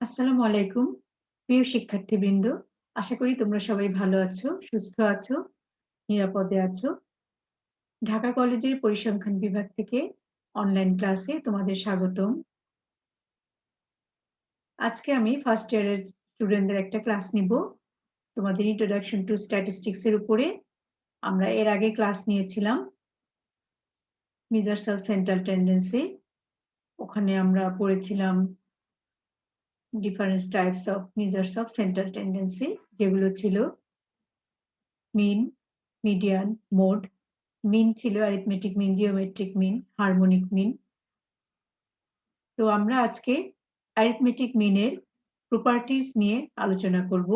আসসালামু আলাইকুম। প্রিয় শিক্ষার্থীবৃন্দ, আশা করি তোমরা সবাই ভালো আছো, সুস্থ আছো, নিরাপদে আছো। ঢাকা কলেজের পরিসংখ্যান বিভাগ থেকে অনলাইন ক্লাসে তোমাদের স্বাগতম। আজকে আমি ফার্স্ট ইয়ারের স্টুডেন্টদের একটা ক্লাস নিব। তোমাদের ইন্ট্রোডাকশন টু স্ট্যাটিস্টিক্স এর উপরে। আমরা এর আগে ক্লাস নিয়েছিলাম মেজার্স অফ সেন্ট্রাল টেন্ডেন্সি। ওখানে আমরা পড়েছিলাম different types of measures of central tendency, যেগুলো ছিল মিন, মিডিয়ান, মোড। মিন ছিল arithmetic mean, geometric mean, harmonic mean. তো আমরা আজকে অ্যারিথমেটিক মিনের প্রপার্টিজ নিয়ে আলোচনা করব।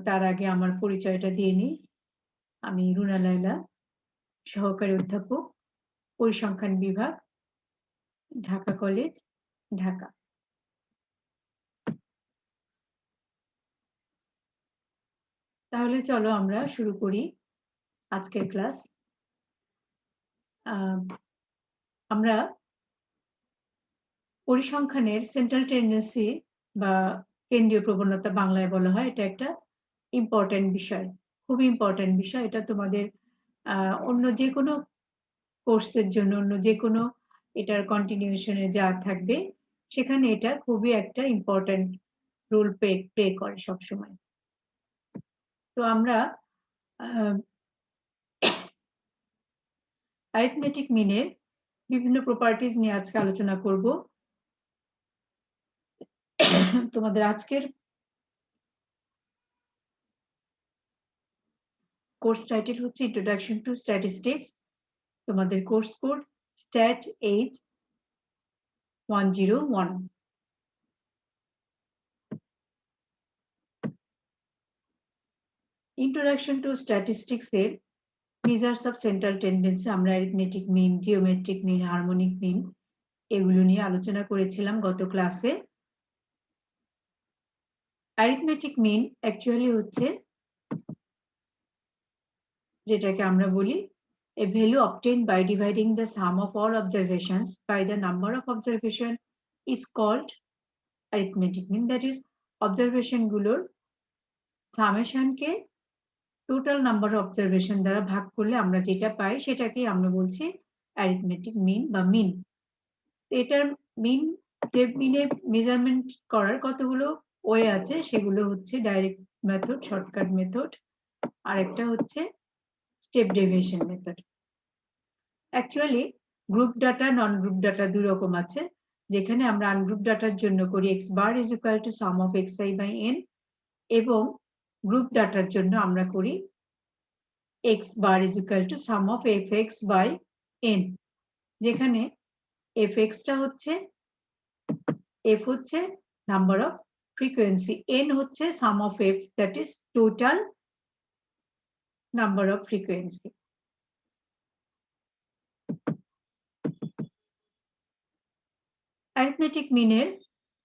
তার আগে আমার পরিচয়টা দিয়ে নিই। আমি রুনা লায়লা, সহকারী অধ্যাপক, পরিসংখ্যান বিভাগ, ঢাকা কলেজ, ঢাকা। তাহলে চলো আমরা শুরু করি আজকের ক্লাস। আমরা পরিসংখ্যানের সেন্ট্রাল টেন্ডেন্সি বা কেন্দ্রীয় প্রবণতা বাংলায় বলা হয়, এটা একটা ইম্পর্টেন্ট বিষয়, খুবই ইম্পর্টেন্ট বিষয়। এটা তোমাদের অন্য যে কোনো কোর্সের জন্য, অন্য যে কোনো এটার কন্টিনিউশনে যা থাকবে সেখানে এটা খুবই একটা ইম্পর্টেন্ট রোল প্লে করে সবসময়। তো আমরা অ্যারিথমেটিক মিনের বিভিন্ন প্রপার্টিজ নিয়ে আজকে আলোচনা করব। তোমাদের আজকের কোর্স টাইটেল হচ্ছে ইন্ট্রোডাকশন টু স্ট্যাটিস্টিক্স। তোমাদের course code stat H 101। Introduction to statistics এর মেজার্স অফ সেন্ট্রাল টেন্ডেন্সি আমরা arithmetic mean, geometric mean, harmonic mean এগুলো নিয়ে আলোচনা করেছিলাম গত ক্লাসে। অ্যারিথমেটিক মিন অ্যাকচুয়ালি হচ্ছে যেটাকে আমরা বলি a value obtained by dividing the sum of all observations by the number of observation is called arithmetic mean. That is, observation গুলোর সামেশনকে টোটাল নাম্বার অফ অবজারভেশন দ্বারা ভাগ করলে আমরা যেটা পাই সেটাকে আমরা বলছি অ্যারিথমেটিক মিন বা মিন। এটার মিন মিনের মেজারমেন্ট করার কতগুলো ওয়ে আছে, সেগুলো হচ্ছে ডাইরেক্ট মেথড, শর্টকাট মেথড, আর একটা হচ্ছে step deviation method. Actually group data, non group data দুই রকম আছে, যেখানে আমরা আনগ্রুপ ডাটার জন্য করি x bar is equal to sum of xi by n, এবং গ্রুপ ডাটার জন্য আমরা করি x bar is equal to sum of fx by n, যেখানে fx টা হচ্ছে f হচ্ছে নাম্বার অফ ফ্রিকোয়েন্সি, n হচ্ছে sum of f, that is total number of frequency. Arithmetic মিনের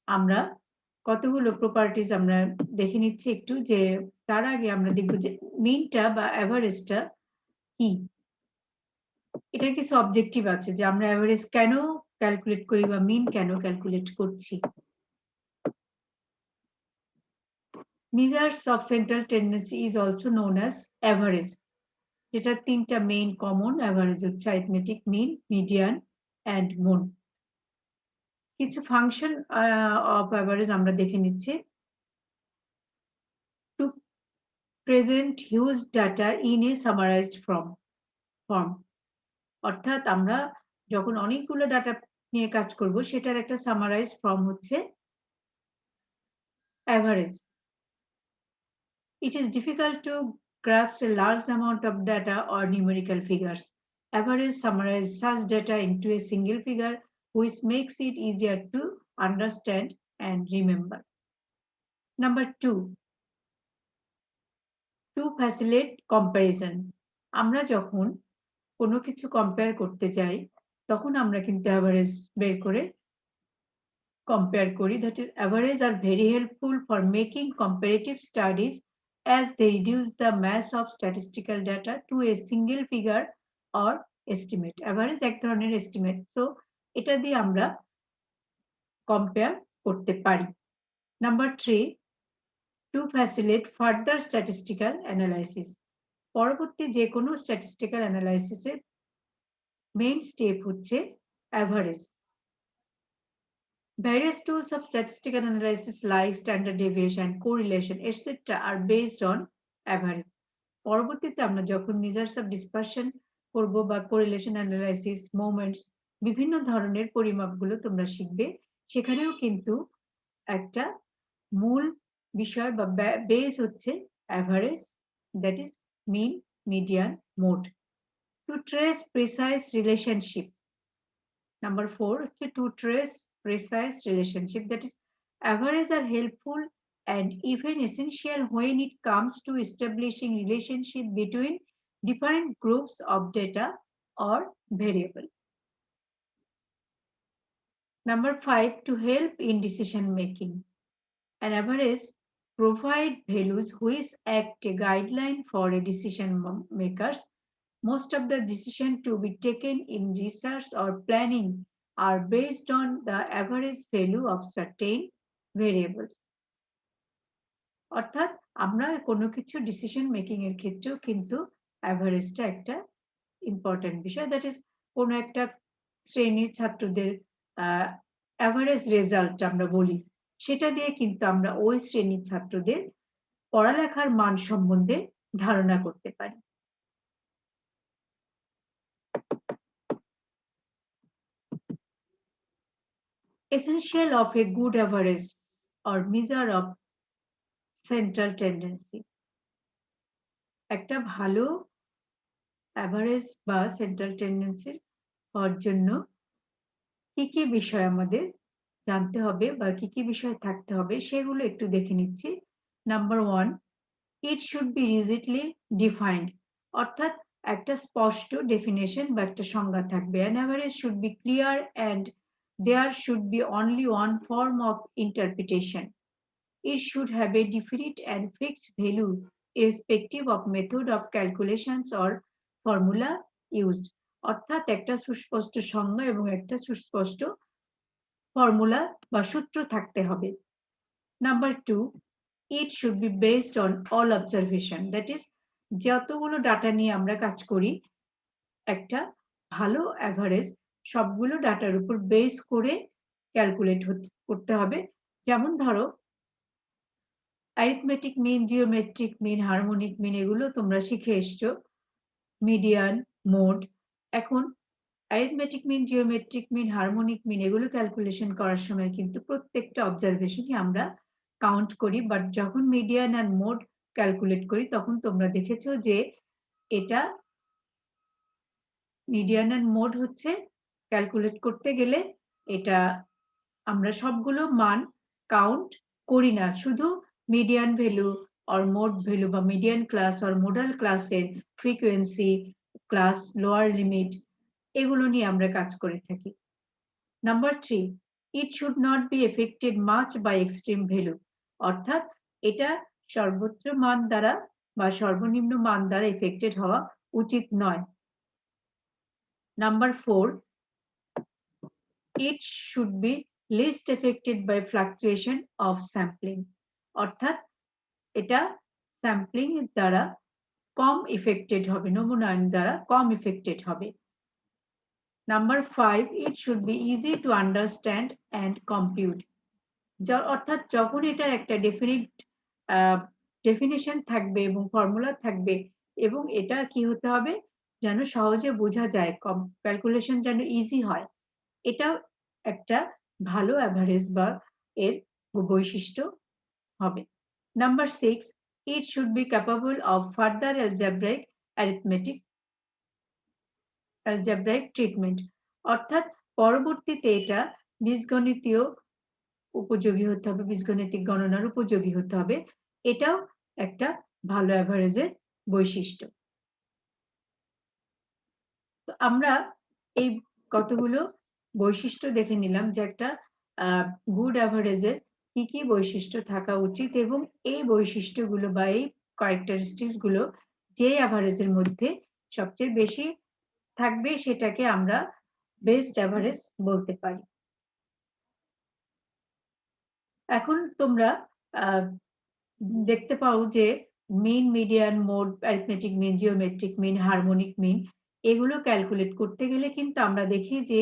আমরা কতগুলো প্রপার্টিজ আমরা দেখে নিচ্ছি একটু, যে তার আগে আমরা দেখব যে মিনটা বা অ্যাভারেজটা কি। এটার কিছু অবজেক্টিভ আছে, যে আমরা অ্যাভারেজ কেন ক্যালকুলেট করি বা মিন কেন ক্যালকুলেট করছি। Measures of central tendency is also known as average, যেটা তিনটা মেইন কমন অ্যাভারেজ হচ্ছে arithmetic mean, median and mode. কিছু ফাংশন অফ অ্যাভারেজ আমরা দেখে নিচ্ছি। To present huge data in a summarized form, অর্থাৎ আমরা যখন অনেকগুলো ডাটা নিয়ে কাজ করব সেটার একটা সামারাইজ ফর্ম হচ্ছে average. It is difficult to grasp a large amount of data or numerical figures. Average summarizes such data into a single figure, which makes it easier to understand and remember. Number 2, to facilitate comparison. আমরা যখন কোনো কিছু compare করতে যাই তখন আমরা কিন্তু average বের করে compare করি। That is, average are very helpful for making comparative studies as they reduce the mass of statistical data to a single figure or estimate. Average এক ধরনের estimate, so এটা দিয়ে আমরা compare করতে পারি। Number 3, to facilitate further statistical analysis. পরবর্তী যে কোনো statistical analysis এর main step হচ্ছে average. Various tools of statistical analysis like standard deviation, correlation, etc. are based on average. পরবর্তীতে আমরা যখন measures of dispersion করব বা correlation analysis, moments, বিভিন্ন ধরনের পরিমাপগুলো তোমরা শিখবে, সেখানেও কিন্তু একটা মূল বিষয় বা বেস হচ্ছে average, that is mean, median, mode. To trace precise relationship. Number 4 হচ্ছে to trace precise relationship, that is average are helpful and even essential when it comes to establishing relationship between different groups of data or variable. Number 5, to help in decision making. An average provide values which act a guideline for a decision makers. Most of the decisions to be taken in research or planning are based on the average value of certain variables. অর্থাৎ আমরা কোনো কিছু decision making এর ক্ষেত্রেও কিন্তু অ্যাভারেজটা একটা important বিষয়, that is কোনো একটা শ্রেণীর ছাত্রদের অ্যাভারেজ রেজাল্ট আমরা বলি, সেটা দিয়ে কিন্তু আমরা ওই শ্রেণীর ছাত্রদের পড়ালেখার মান সম্বন্ধে ধারণা করতে পারি। Essential of a good average or measure of central tendency. একটা ভালো অ্যাভারেজ বা সেন্ট্রাল টেন্ডেন্সি হওয়ার জন্য কি কি বিষয় আমাদের জানতে হবে বা কি কি বিষয় থাকতে হবে সেগুলো একটু দেখে নিচ্ছি। Number 1, it should be rigidly defined, অর্থাৎ একটা স্পষ্ট ডেফিনেশন বা একটা সংজ্ঞা থাকবে। An average should be clear and there should be only one form of interpretation. It should have a definite and fixed value irrespective of method of calculations or formula used. অর্থাৎ একটা সুস্পষ্ট সংজ্ঞা এবং একটা সুস্পষ্ট ফর্মুলা বা সূত্র থাকতে হবে। Number 2, it should be based on all observation, that is যতগুলো ডাটা নিয়ে আমরা কাজ করি, একটা ভালো অ্যাভারেজ সবগুলো ডাটার উপর বেস করে ক্যালকুলেট করতে হবে। যেমন ধরো arithmetic mean, geometric mean, harmonic mean এগুলো তোমরা শিখে এসছো, মিডিয়ান, মোড। এখন arithmetic mean, geometric mean, harmonic mean এগুলো ক্যালকুলেশন করার সময় কিন্তু প্রত্যেকটা অবজারভেশনই আমরা কাউন্ট করি, বাট যখন মিডিয়ান আর মোড ক্যালকুলেট করি তখন তোমরা দেখেছো যে এটা মিডিয়ান আর মোড হচ্ছে ক্যালকুলেট করতে গেলে এটা আমরা সবগুলো মান কাউন্ট করি না, শুধু median value or mode value বা median class or modal class এর frequency, class, lower limit এগুলো নিয়ে আমরা কাজ করে থাকি। Number 3, it should not be affected much by extreme value, অর্থাৎ এটা সর্বোচ্চ মান দ্বারা বা সর্বনিম্ন মান দ্বারা এফেক্টেড হওয়া উচিত নয়। Number 4, it should be least affected by fluctuation of sampling, অর্থাৎ এটা স্যাম্পলিং এর দ্বারা কম এফেক্টেড হবে, নমুনায়ন দ্বারা কম এফেক্টেড হবে। Number 5, it should be easy to understand and compute, অর্থাৎ যখন এটার একটা ডেফিনিশন থাকবে এবং ফর্মুলা থাকবে এবং এটা কি হতে হবে যেন সহজে বোঝা যায়, ক্যালকুলেশন যেন ইজি হয়, এটাও একটা ভালো অ্যাভারেজ বা এর বৈশিষ্ট্য হবে। Number 6, it should be capable of further algebraic treatment, অর্থাৎ পরবর্তীতে এটা বীজগণিতীয় উপযোগী হতে হবে, বীজগণিতিক গণনার উপযোগী হতে হবে, এটাও একটা ভালো অ্যাভারেজের বৈশিষ্ট্য। তো আমরা এই কতগুলো বৈশিষ্ট্য দেখে নিলাম যে একটা গুড অ্যাভারেজের কি কি বৈশিষ্ট্য থাকা উচিত এবং এই বৈশিষ্ট্যগুলো বা এই ক্যারেক্টারিস্টিক্স গুলো যে অ্যাভারেজের মধ্যে সবচেয়ে বেশি থাকবে সেটাকে আমরা বেস্ট অ্যাভারেজ বলতে পারি। এখন তোমরা দেখতে পাও যে mean, median, mode, arithmetic mean, geometric mean, harmonic mean এগুলো ক্যালকুলেট করতে গেলে কিন্তু আমরা দেখি যে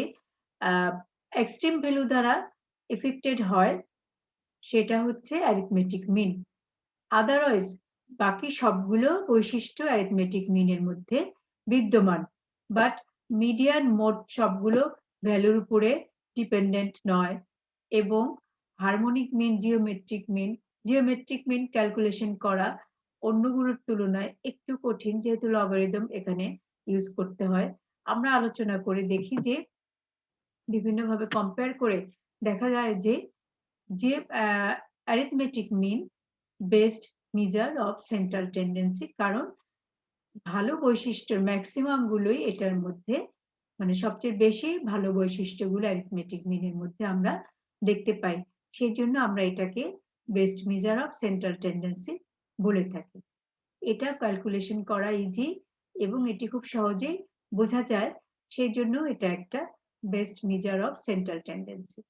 এক্সট্রিম ভ্যালু দ্বারা এফেক্টেড হয়, সেটা হচ্ছে অ্যারিথমেটিক মিন। আদারওয়াইজ বাকি সবগুলো বৈশিষ্ট্য অ্যারিথমেটিক মিনের মধ্যে বিদ্যমান, বাট মিডিয়ান, মোড সবগুলো ভ্যালুর উপরে ডিপেন্ডেন্ট নয়, এবং harmonic mean, geometric mean calculation করা অন্যগুলোর তুলনায় একটু কঠিন, যেহেতু লগারিদম এখানে ইউজ করতে হয়। আমরা আলোচনা করে দেখি যে বিভিন্নভাবে কম্পেয়ার করে দেখা যায় যে arithmetic mean best measure of central tendency, কারণ ভালো বৈশিষ্ট্যের ম্যাক্সিমাম গুলোই এটার মধ্যে, মানে সবচেয়ে বেশি ভালো বৈশিষ্ট্যগুলো অ্যারিথমেটিক মিনের মধ্যে আমরা দেখতে পাই। সেই জন্য আমরা এটাকে best measure of central tendency বলে থাকি। এটা ক্যালকুলেশন করা ইজি এবং এটি খুব সহজেই বোঝা যায়, সেই জন্য এটা একটা best measure of central tendency.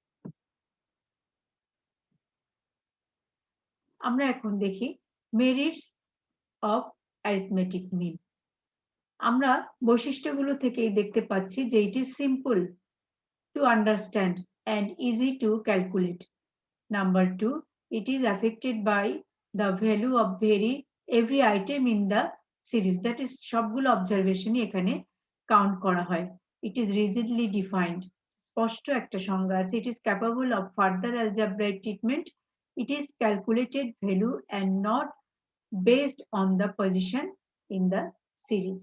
আমরা এখন দেখি মেরিটস অফ অ্যারিথমেটিক মিন। আমরা বৈশিষ্ট্যগুলো থেকেই দেখতে পাচ্ছি যে it is simple to understand and easy to calculate. Number 2, it is affected by the value of every item in the series. That is সবগুলো অবজারভেশনই এখানে কাউন্ট করা হয়। It is rigidly defined. স্পষ্ট একটা সংজ্ঞা আছে। It is capable of further algebraic treatment. It is calculated value and not based on the position in the series.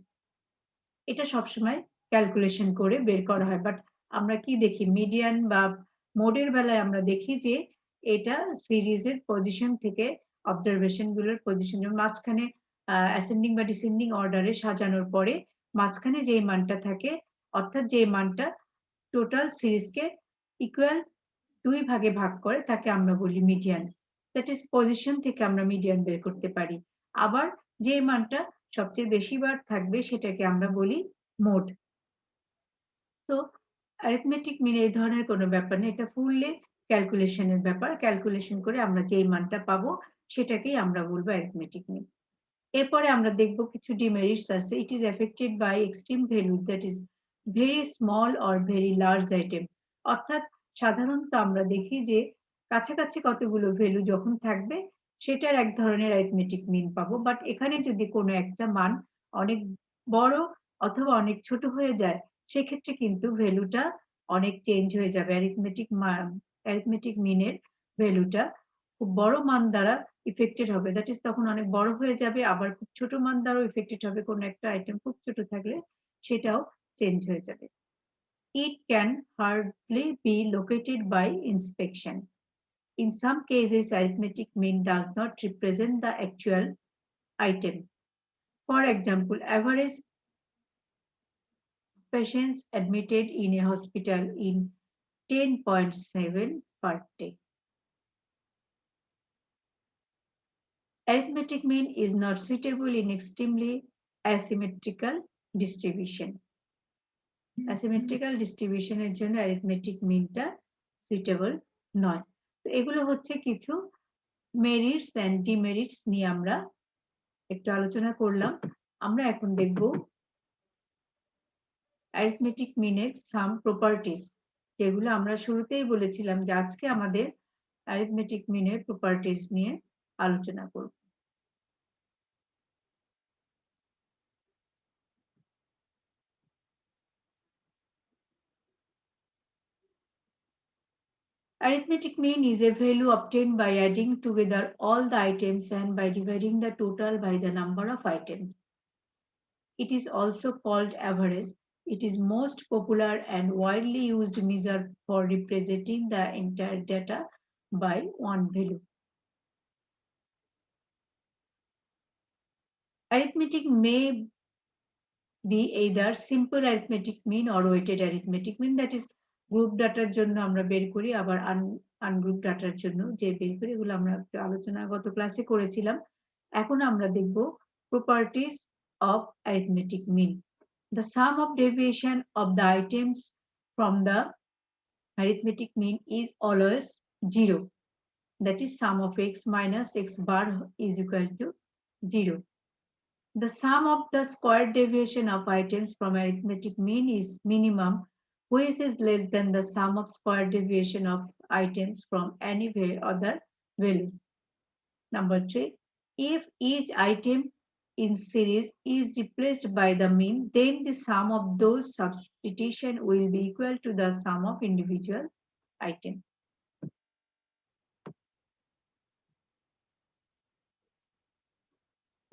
এটা সবসময় ক্যালকুলেশন করে বের করা হয়, বাট আমরা কি দেখি মিডিয়ান বা মোডের বেলায় আমরা দেখি যে এটা সিরিজের পজিশন থেকে অবজারভেশন গুলোর পজিশন, যেমন মাঝখানে অ্যাসেন্ডিং বা ডিসেন্ডিং অর্ডারে সাজানোর পরে মাঝখানে যে মানটা থাকে, অর্থাৎ যে মানটা টোটাল সিরিজকে ইকুয়াল 2 ভাগে ভাগ করে, তাকে আমরা বলি মিডিয়ান। দ্যাট ইজ পজিশন থেকে আমরা মিডিয়ান বের করতে পারি। আবার যে মানটা সবচেয়ে বেশি বার থাকবে সেটাকে আমরা বলি মোড। সো অ্যারিথমেটিক মিন এই ধরনের কোনো ব্যাপার না, এটা ফুললি ক্যালকুলেশনের ব্যাপার। ক্যালকুলেশন করে আমরা যেই মানটা পাবো সেটাকেই আমরা বলবো অ্যারিথমেটিক মিন। এরপরে আমরা দেখব কিছু ডিমেরিটস আছে। It is affected by extreme values, that is very small or very large item. অর্থাৎ সাধারণত আমরা দেখি যে কাছাকাছি কতগুলো ভ্যালু যখন থাকবে সেটার এক ধরনের অ্যারিথমেটিক মিন পাবো, বাট এখানে যদি কোনো একটা মান অনেক বড় অথবা অনেক ছোট হয়ে যায় সেক্ষেত্রে কিন্তু ভ্যালুটা অনেক চেঞ্জ হয়ে যাবে। অ্যারিথমেটিক মিনের ভ্যালুটা খুব বড় মান দ্বারা ইফেক্টেড হবে, দ্যাট ইজ তখন অনেক বড় হয়ে যাবে, আবার খুব ছোট মান দ্বারাও ইফেক্টেড হবে। কোনো একটা আইটেম খুব ছোট থাকলে সেটাও চেঞ্জ হয়ে যাবে। It can hardly be located by inspection. In some cases, arithmetic mean does not represent the actual item. For example, average patients admitted in a hospital in 10.7 per day. Arithmetic mean is not suitable in extremely asymmetrical distribution. Asymmetrical distribution এর জন্য arithmetic meanটা suitable নয়। তো এগুলো হচ্ছে কিছু merits and demerits নিয়ে আমরা একটু আলোচনা করলাম। আমরা এখন দেখব arithmetic mean এর some properties, যেগুলো আমরা শুরুতেই বলেছিলাম যে আজকে আমাদের arithmetic mean এর properties নিয়ে আলোচনা করব। Arithmetic mean is a value obtained by adding together all the items and by dividing the total by the number of items. It is also called average. It is most popular and widely used measure for representing the entire data by one value. Arithmetic may be either simple arithmetic mean or weighted arithmetic mean, that is group ডাটার জন্য আমরা বের করি, আবার ungroup ডাটার জন্য যে বের করি, এগুলো আমরা আলোচনা গত ক্লাসে করেছিলাম। এখন আমরা দেখব properties of arithmetic mean. The sum of deviation of the items from the arithmetic mean is always 0. that is sum of x minus x bar is equal to 0. The sum of the square deviation of items from arithmetic mean is minimum, which is less than the sum of square deviation of items from any other values. Number 3, if each item in series is replaced by the mean, then the sum of those substitution will be equal to the sum of individual items.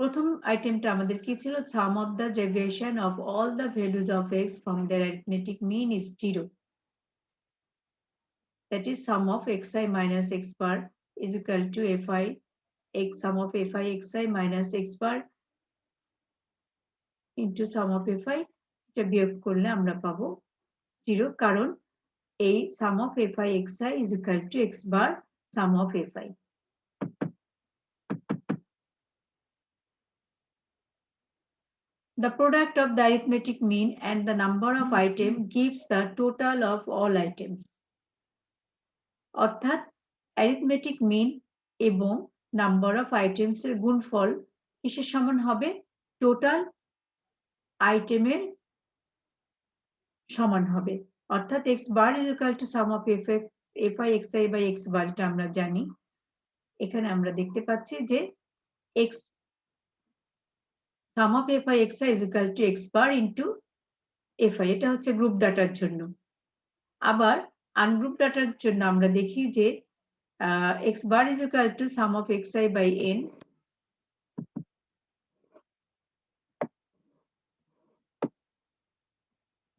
প্রথম আইটেমটা আমাদের কি ছিল? Sum of the deviation of all the values of x from their arithmetic mean is 0. That is sum of xi minus x bar is equal to fi x, sum of fi xi minus x bar into sum of fi, এটা বিয়োগ করলে আমরা পাবো 0, কারণ এই sum of fi xi is equal to x bar sum of fi. The product of the arithmetic mean and the number of items gives the total of all items. অর্থাৎ arithmetic mean এবং number of items এর গুণফল কিসের সমান হবে? Total আইটেমের সমান হবে। অর্থাৎ x bar is equal to sum of fi xi by x bar, এটা আমরা জানি। এখানে আমরা দেখতে পাচ্ছি যে x sum of fi xi is equal to x bar into fi, এটা হচ্ছে গ্রুপ ডাটার জন্য। আবার আনগ্রুপ ডাটার জন্য আমরা দেখি যে x bar is equal to sum of xi by n,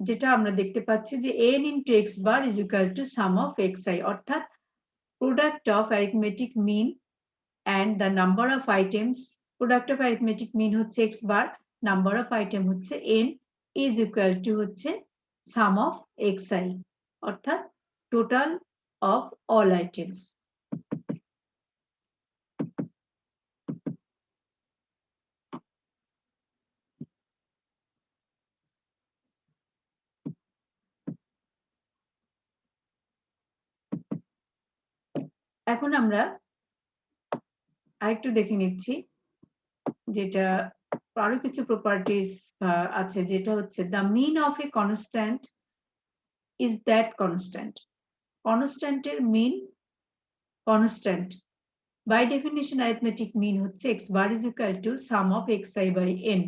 যেটা আমরা দেখতে পাচ্ছি যে n into x bar is equal to sum of xi, অর্থাৎ product of arithmetic mean and the number of items, product of arithmetic mean হচ্ছে x bar, number of item হচ্ছে n, is equal to হচ্ছে sum of xi, অর্থাৎ total of all items. এখন আমরা আরেকটু দেখে নিচ্ছি, যেটা আরো কিছু প্রপার্টিজ আছে, যেটা হচ্ছে the mean of a constant is that constant. constant এর mean constant, by definition arithmetic mean হচ্ছে x bar is equal to sum of xi by n.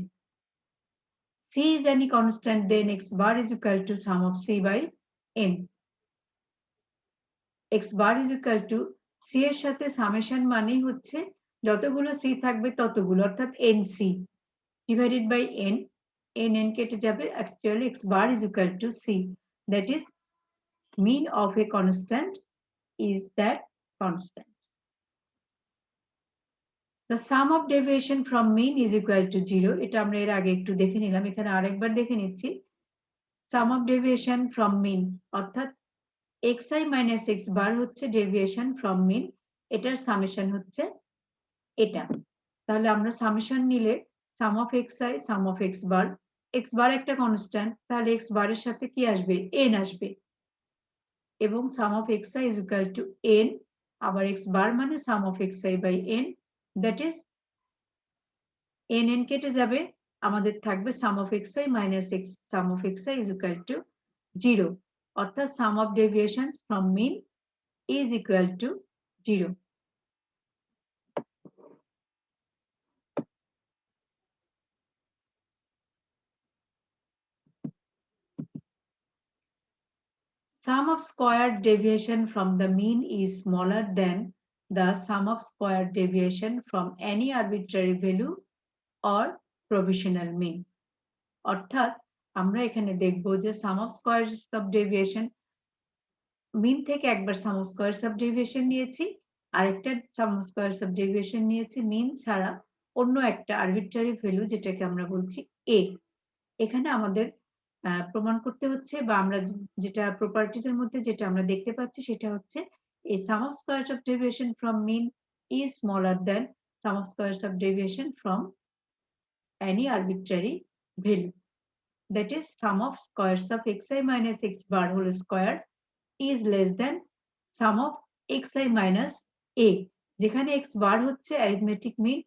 C is any constant, then x bar is equal to sum of c by n. x bar is equal to c এর সাথে summation মানেই হচ্ছে যতগুলো c থাকবে ততগুলো, অর্থাৎ nc divided by n, n কেটে যাবে, actually x bar is equal to c, that is mean of a constant is that constant. The sum of deviation from mean is equal to 0, এটা আমরা এর আগে একটু দেখে নিলাম, এখানে আরেকবার দেখে নিচ্ছি। sum of deviation from mean অর্থাৎ xi minus x bar হচ্ছে deviation from mean, এটার সামেশন হচ্ছে এটা। তাহলে আমরা সামেশন নিলে sum of xi sum of x bar একটা কনস্ট্যান্ট, তাহলে x bar এর সাথে কি আসবে? n আসবে, এবং sum of xi is equal to n, আবার x bar মানে sum of xi by n, that is n কেটে যাবে, আমাদের থাকবে sum of xi minus x, sum of xi is equal to 0, অর্থাৎ sum of deviations from mean is equal to 0. Sum of squared deviation from the mean is smaller than the sum of squared deviation from any arbitrary value or provisional mean. অর্থাৎ আমরা এখানে দেখব যে sum of squares of deviation, mean থেকে একবার sum of squares of deviation নিয়েছি, আরেকটা sum of squares of deviation নিয়েছি mean ছাড়া অন্য একটা arbitrary value, যেটাকে আমরা বলছি a। এখানে আমাদের প্রমাণ করতে হচ্ছে, বা আমরা যেটা প্রপার্টিজ এর মধ্যে যেটা আমরা দেখতে পাচ্ছি সেটা হচ্ছে a sum of squares of deviation from mean is smaller than sum of squares of deviation from any arbitrary value, that is sum of squares of xi minus x bar whole square is less than sum of xi minus a, যেখানে x bar হচ্ছে arithmetic mean,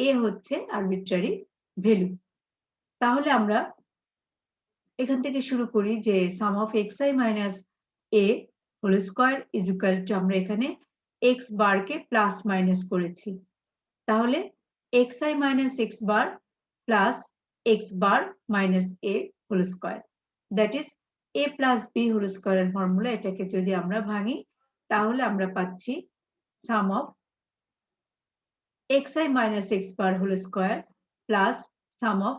a হচ্ছে arbitrary value. তাহলে আমরা এখান থেকে শুরু করি যে sum of xi minus a whole square is equal to, আমরা এখানে x বারকে প্লাস মাইনাস করেছি, তাহলে xi minus x bar plus x bar minus a whole square, that is a plus b whole স্কয়ারের ফর্মুলা। এটাকে যদি আমরা ভাঙি তাহলে আমরা পাচ্ছি sum of xi minus x bar whole square plus sum of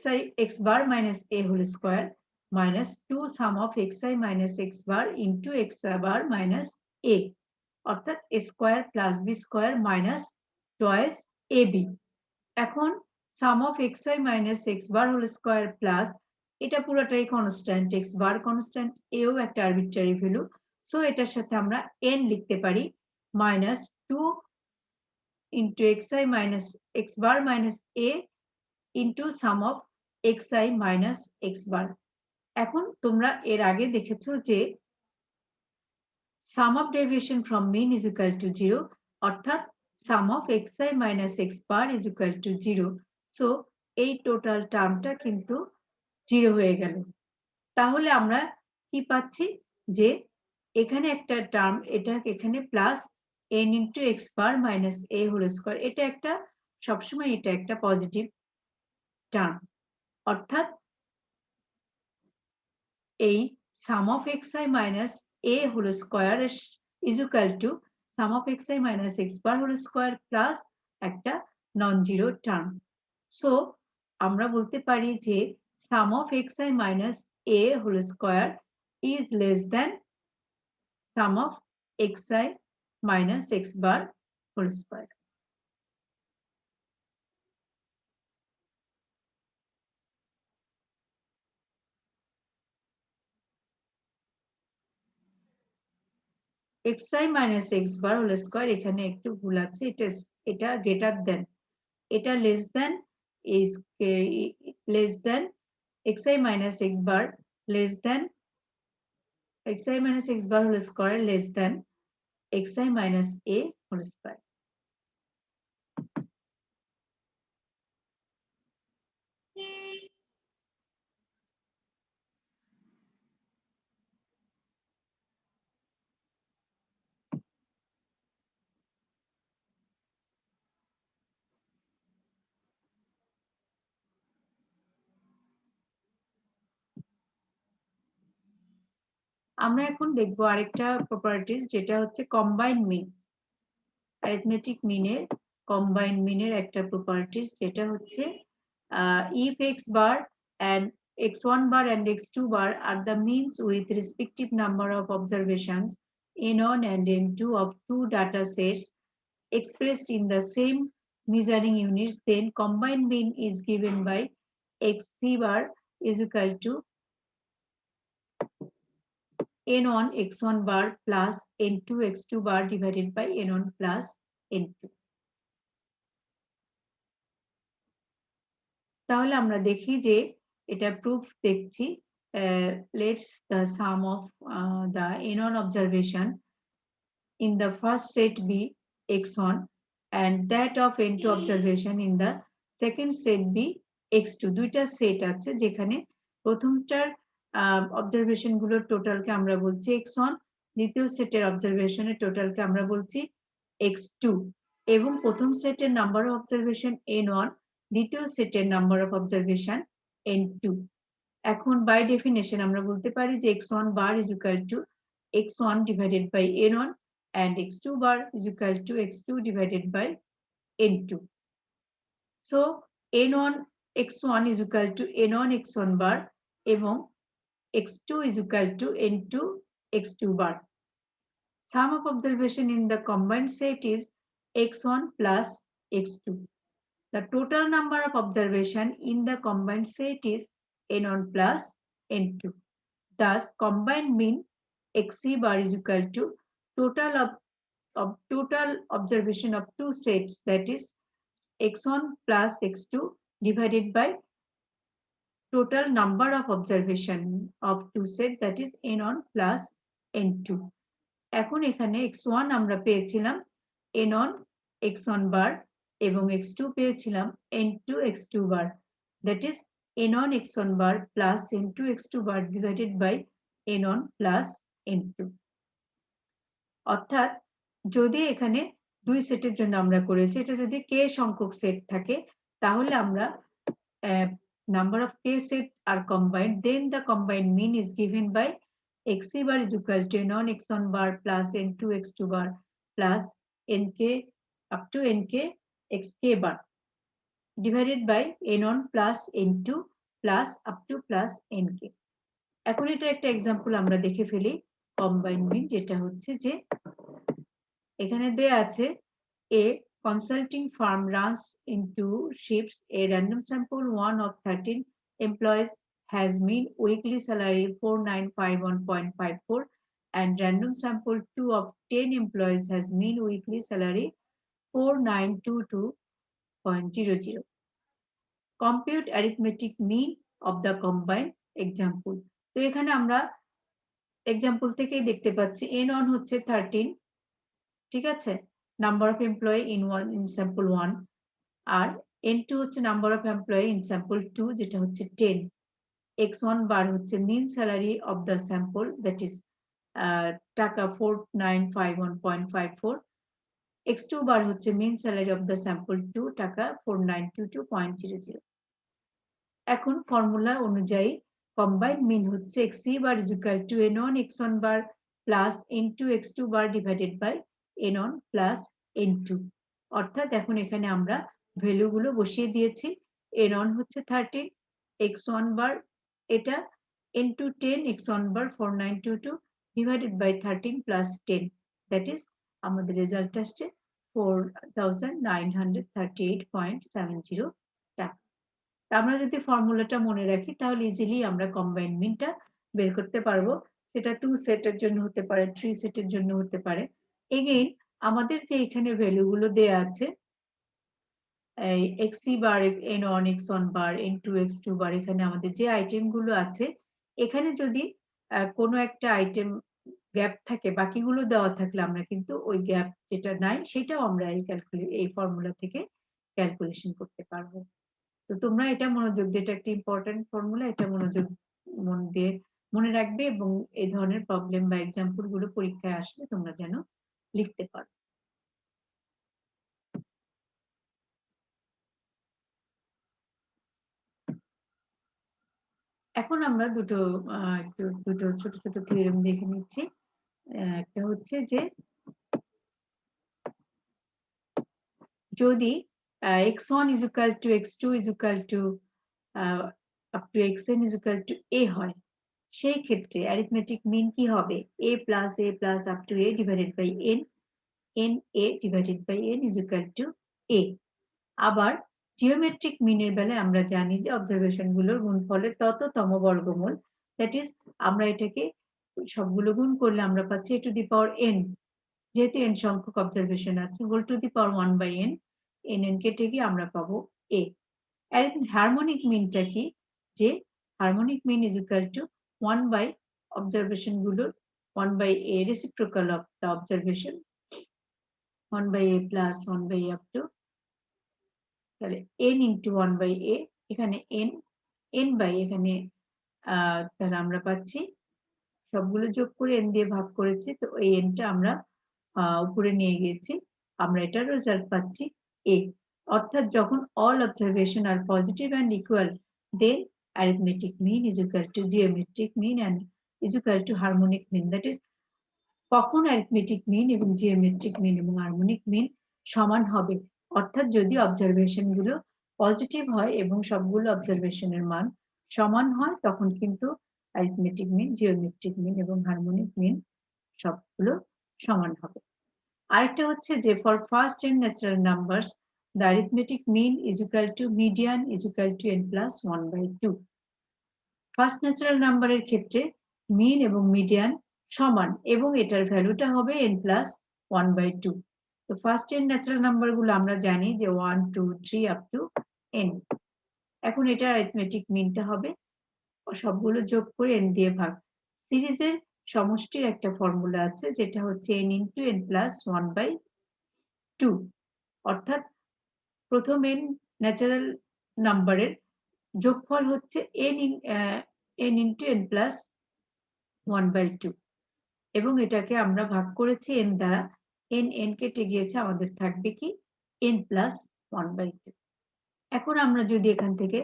xi x bar minus a whole square minus 2 sum of xi minus x bar into x bar minus a, অর্থাৎ a square plus b square minus twice ab। এখন sum of xi minus x bar whole square plus এটা পুরোটাই constant, x বার constant, এও একটা arbitrary value, so এটার সাথে আমরা n লিখতে পারি minus 2 into xi minus x bar minus a into sum of xi minus x bar। এখন তোমরা এর আগে দেখেছো যে sum of deviation from mean is equal to 0, অর্থাৎ sum of xi minus x bar is equal to 0, so এই total টার্মটা কিন্তু 0 হয়ে গেল। তাহলে আমরা কি পাচ্ছি যে এখানে একটা টার্ম, এটা এখানে plus n into x bar minus a whole square, এটা একটা সবসময় এটা একটা পজিটিভ টার্ম, অর্থাৎ এই sum of xi minus a whole square is equal to sum of xi minus x bar whole square plus একটা নন জিরো টার্ম। সো আমরা বলতে পারি যে sum of xi minus a whole square is less than sum of xi minus x bar whole square। xi minus x bar whole square এখানে একটু ভুল আছে, এটা গ্রেটার দেন, এটা less than is less than xi minus x bar less than xi minus x bar whole square less than xi minus a whole square। আমরা এখন দেখব আরেকটা প্রপার্টিজ, যেটা হচ্ছে কম্বাইন্ড মিন। অ্যারিথমেটিক মিনের কম্বাইন্ড মিনের একটা প্রপার্টিজ, যেটা হচ্ছে if x bar and x1 bar and x2 bar are the means with respective number of observations n1 and n2 of two data sets expressed in the same measuring units, then combined mean is given by xc bar is equal to n1 x1 bar plus n2 x2 bar divided by n1 plus n2। তাহলে আমরা দেখি যে এটা proof দেখছি, let's the sum of the n1 observation in the first set be x1 and that of n2 observation in the second set be x2। দুইটা set আছে যেখানে প্রথমটার অবজারভেশন গুলোর টোটালকে আমরা বলছি x1, দ্বিতীয় সেটের অবজারভেশনের টোটালকে আমরা বলছি x2, এবং প্রথম সেটের নাম্বার অফ অবজারভেশন n1, দ্বিতীয় সেটের নাম্বার অফ অবজারভেশন n2। এখন বাই ডেফিনেশন আমরা বলতে পারি যে x1 bar is equal to x1 divided by n1 and x2 bar is equal to x2 divided by n2। So n1 x1 is equal to n1 x1 bar এবং x2 is equal to n2 x2 bar। Sum of observation in the combined set is x1 plus x2। The total number of observation in the combined set is n1 plus n2। Thus, combined mean xc bar is equal to total total observation of two sets, that is x1 plus x2 divided by total number of observation of two sets, that is n1 plus n2। এখন এখানে x1 আমরা পেয়েছিলাম n on x1 বার এবং x2 পেয়েছিলাম n2 x2 bar, that is n on x1 bar plus n2 x2 bar divided by n on plus n2. অর্থাৎ যদি এখানে দুই সেটের জন্য আমরা করেছি, এটা যদি k সংখ্যক সেট থাকে তাহলে আমরা number of k set are combined, then the combined mean is given by xc bar is equal to n on x1 bar plus n2 x2 bar plus nk up to nk xk bar divided by n on plus n2 plus up to plus nk. এখন এটা একটা example আমরা দেখে ফেলি combined mean, যেটা হচ্ছে যে এখানে দেয়া আছে a consulting firm runs into shifts. A random sample 1 of 13 employees has mean weekly salary 4951.54 and random sample 2 of 10 employees has mean weekly salary 4922.00. Compute arithmetic mean of the combined example. তো এখানে আমরা example থেকেই দেখতে পাচ্ছি n1 হচ্ছে 13, ঠিক আছে, number of employee in sample 1, আর n2 হচ্ছে number of employee in sample 2 যেটা হচ্ছে 10, x1 বার হচ্ছে mean salary of the sample that is টাকা 4951.54, x2 বার হচ্ছে mean salary of the sample 2 টাকা 4922.00. এখন ফর্মুলা অনুযায়ী combined mean হচ্ছে xc bar is equal to n on x1 bar plus n2 x2 bar divided by n on plus n2. অর্থাৎ এখন এখানে আমরা ভ্যালু গুলো বসিয়ে দিয়েছি, n on হচ্ছে 13, x1 bar এটা, n2 10, x1 bar 4922 divided by 13 plus 10, that is আমাদের রেজাল্ট আসছে 4938.70 টাকা। আমরা যদি ফর্মুলাটা মনে রাখি তাহলে ইজিলি আমরা কম্বাইন্ড মিনটা বের করতে পারবো। সেটা 2 সেটের জন্য হতে পারে, 3 সেটের জন্য হতে পারে। এগেইন আমাদের যে এখানে ভ্যালু গুলো দেয়া আছে এই xc বার n1 x1 বার n2 x2 বার, এখানে আমাদের যে আইটেম গুলো আছে এখানে যদি কোনো একটা আইটেম গ্যাপ থাকে, বাকিগুলো দেওয়া থাকলে আমরা কিন্তু ওই গ্যাপ যেটা নাই সেটাও আমরা এই ফর্মুলা থেকে ক্যালকুলেশন করতে পারবো। তো তোমরা এটা মনোযোগ দিয়ে, এটা একটা ইম্পর্টেন্ট ফর্মুলা, এটা মনোযোগ মন দিয়ে মনে রাখবে এবং এই ধরনের প্রবলেম বা एग्जांपल গুলো পরীক্ষায় আসলে তোমরা যেন লিখতে পারো। এখন আমরা দুটো ছোট ছোট থিওরেম দেখে নিচ্ছি। একটা হচ্ছে যে যদি x1 is equal to x2 is equal to up to xn is equal to a হয়, সেই ক্ষেত্রে অ্যারিথমেটিক মিন কি হবে? a plus up to a divided by n, n a divided by n is equal to a. আবার geometric মিনের বেলায় আমরা জানি যে অবজারভেশন গুলোর গুণফলের তততম বর্গমূল, দ্যাট ইজ আমরা এটাকে সবগুলো গুণ করলে আমরা পাচ্ছি a to the power n, যেহেতু n সংখ্যক অবজারভেশন আছে, whole to the power 1 by n, n কেটে গিয়ে আমরা পাবো a। এর হারমোনিক মিনটা কি? যে harmonic mean is equal to 1 by observation গুলোর 1 by a reciprocal of the observation, 1 by a plus 1 by a up to, তাহলে n into 1 by a, এখানে n by এখানে তাহলে আমরা পাচ্ছি সবগুলো যোগ করে n দিয়ে ভাগ করেছি, তো এই n টা আমরা উপরে নিয়ে গিয়েছি, আমরা এটার রেজাল্ট পাচ্ছি a। অর্থাৎ যখন all observation are positive and equal, then arithmetic mean is equal to geometric mean and is equal to harmonic mean, that is কখন arithmetic mean এবং geometric mean এবং harmonic mean সমান হবে, অর্থাৎ যদি অবজারভেশন গুলো পজিটিভ হয় এবং সবগুলো অবজারভেশনের মান সমান হয় তখন কিন্তু arithmetic mean, geometric mean এবং harmonic mean সবগুলো সমান হবে। আরেকটা হচ্ছে যে for first n natural numbers the arithmetic mean is equal to median is equal to n plus 1 by 2। First natural নাম্বারের ক্ষেত্রে মিন এবং মিডিয়ান সমান এবং এটার ভ্যালুটা হবে n plus 1 by 2। তো ফার্স্ট n ন্যাচারাল নাম্বার গুলো আমরা জানি যে 1 2 3 up to n। এখন এটা অ্যারিথমেটিক মিনটা হবে সবগুলো যোগ করে n দিয়ে ভাগ। সিরিজের সমষ্টির একটা ফর্মুলা আছে যেটা হচ্ছে n into n plus 1 by 2 অর্থাৎ প্রথম n ন্যাচারাল নাম্বারের যোগফল হচ্ছে n into n plus 1/2 এবং এটাকে আমরা ভাগ করেছি n দ্বারা, n কেটে গিয়েছে, আমাদের থাকবে কি n plus 1/2। এখন আমরা যদি এখান থেকে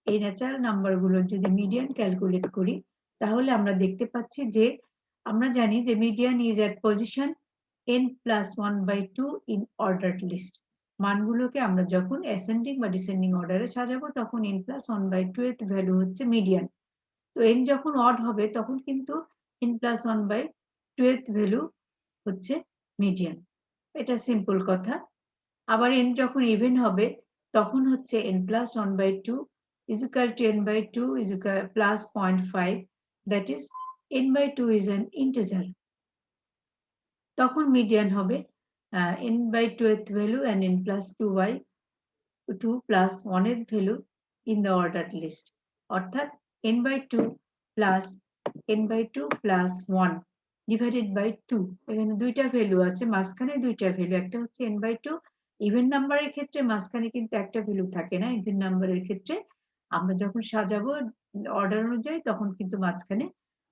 এই ন্যাচারাল নাম্বারগুলোর যদি মিডিয়ান ক্যালকুলেট করি, তাহলে আমরা দেখতে পাচ্ছি যে আমরা জানি যে median is at position n plus 1/2 in ordered list. মানগুলোকে আমরা যখন অ্যাসেন্ডিং বা ডিসেন্ডিং অর্ডারে সাজাবো তখন n plus 1/2 এর ভ্যালু হচ্ছে মিডিয়ান। তো n যখন অড হবে তখন কিন্তু n plus 1/2 এর ভ্যালু হচ্ছে মিডিয়ান। এটা সিম্পল কথা। আবার n যখন ইভেন হবে তখন হচ্ছে n plus 1/2 is equal to n/2 is equal plus 0.5, that is n/2 is an integer। তখন মিডিয়ান হবে n/2 এর value and n plus 2 plus 1 এর value in the ordered list, অর্থাৎ n/2 plus n/2 plus 1 divided by 2। এখানে দুইটা value আছে, মাঝখানে দুইটা ভ্যালু, একটা হচ্ছে n/2 ইভেন নাম্বারের ক্ষেত্রে মাঝখানে কিন্তু একটা ভ্যালু থাকে না, ইভেন নাম্বারের ক্ষেত্রে আমরা যখন সাজাবো অর্ডার অনুযায়ী তখন কিন্তু মাঝখানে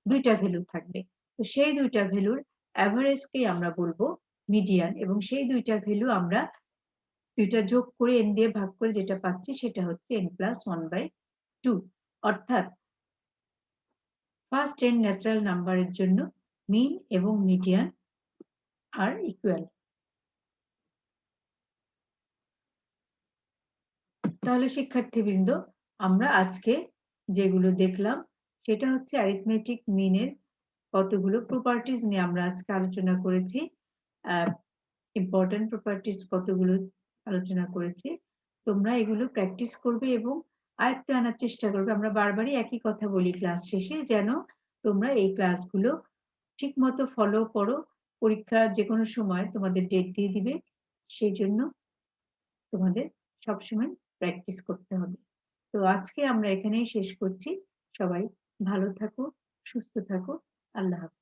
দুইটা ভ্যালু থাকবে। তো সেই দুইটা ভ্যালুর অ্যাভারেজকেই আমরা বলবো মিডিয়ান, এবং সেই দুইটা ভ্যালু আমরা দুইটা যোগ করে n দিয়ে ভাগ করে যেটা পাচ্ছি সেটা হচ্ছে n plus 1/2, অর্থাৎ ফার্স্ট n ন্যাচারাল নাম্বারের জন্য মিন এবং মিডিয়ান আর ইকুয়াল। তাহলে শিক্ষার্থীবৃন্দ, আমরা আজকে যেগুলো দেখলাম সেটা হচ্ছে অ্যারিথমেটিক মিনের কতগুলো প্রপার্টিজ নিয়ে আমরা আজকে আলোচনা করেছি, ইম্পর্টেন্ট প্রপার্টিজ কতগুলো আলোচনা করেছি। তোমরা এগুলো প্র্যাকটিস করবে এবং আয়ত্তে আনার চেষ্টা করবে। আমরা বারবারই একই কথা বলি ক্লাস শেষে, যেন তোমরা এই ক্লাসগুলো ঠিক মতো ফলো করো। পরীক্ষার যে কোনো সময় তোমাদের ডেট দিয়ে দিবে, সেই জন্য তোমাদের সবসময় প্র্যাকটিস করতে হবে। তো আজকে আমরা এখানেই শেষ করছি। সবাই ভালো থাকো, সুস্থ থাকো। আল্লাহ হাফেজ।